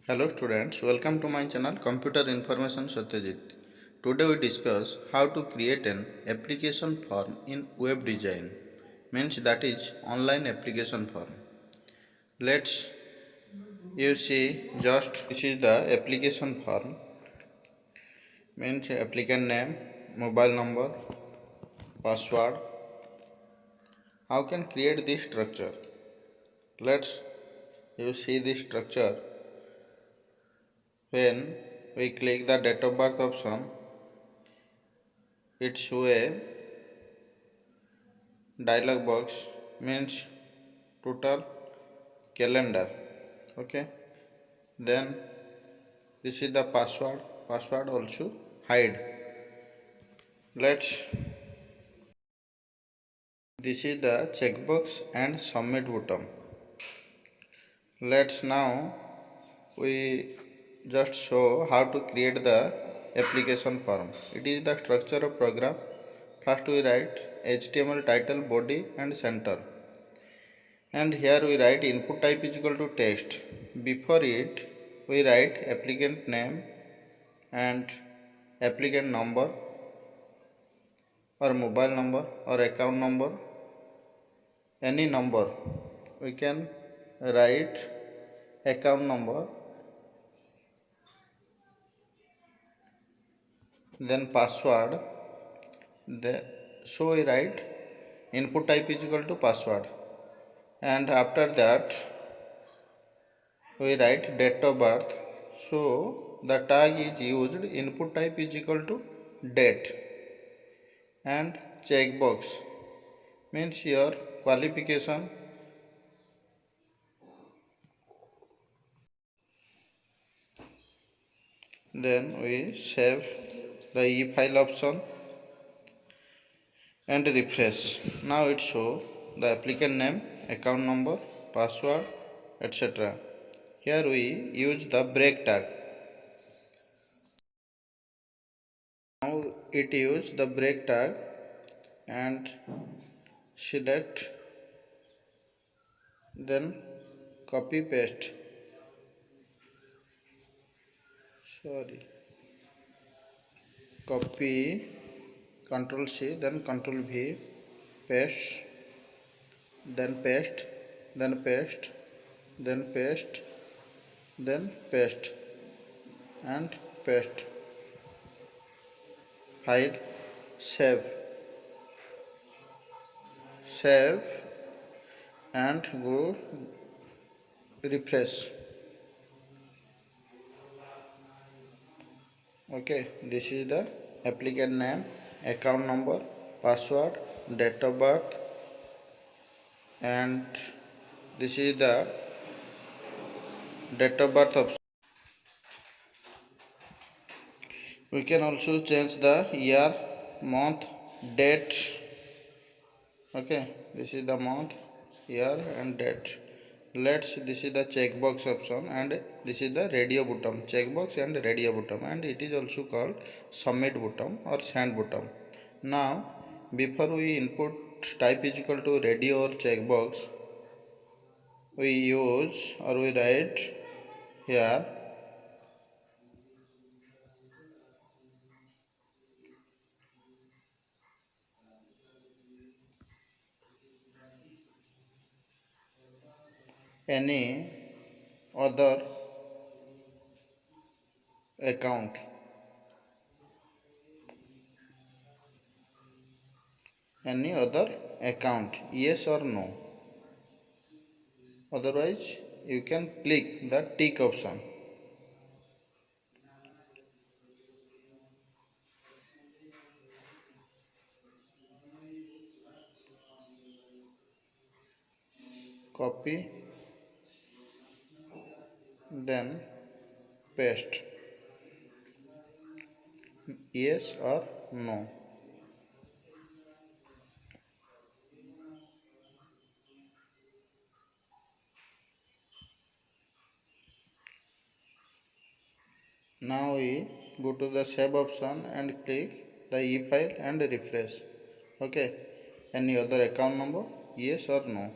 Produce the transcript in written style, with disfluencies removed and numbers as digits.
Hello students, welcome to my channel Computer Information Satyajit. Today we discuss how to create an application form in web design, means that is online application form. Let's you see just this is the application form, means applicant name, mobile number, password. How can create this structure? Let's you see this structure. When we click the date of birth option, it shows a dialog box, means total calendar. Okay, then this is the password also hide. Let's this is the checkbox and submit button. Let's now we just show how to create the application form. It is the structure of program. First we write HTML title, body and center, and here we write input type is equal to text. Before it we write applicant name and applicant number or mobile number or account number, any number. We can write account number, then password. So we write input type is equal to password, and after that we write date of birth. So the tag is used input type is equal to date, and checkbox means your qualification. Then we save the e-file option and refresh. Now it shows the applicant name, account number, password, etc. Here we use the break tag. Now it use the break tag and select, then copy paste. Copy, Control C, then Control V, paste, then paste, then paste, then paste, then paste, and paste. File, save, and go refresh. Okay, this is the applicant name, account number, password, date of birth, and this is the date of birth option. We can also change the year, month, date. Okay, this is the month, year and date. This is the checkbox option, and this is the radio button, checkbox and radio button, and it is also called submit button or send button. Now before we input type is equal to radio or checkbox, we use or we write here any other account. Any other account, yes or no. Otherwise you can click the tick option. Copy, then paste, yes or no. Now we go to the save option and click the e-file and refresh. Okay, any other account number, yes or no.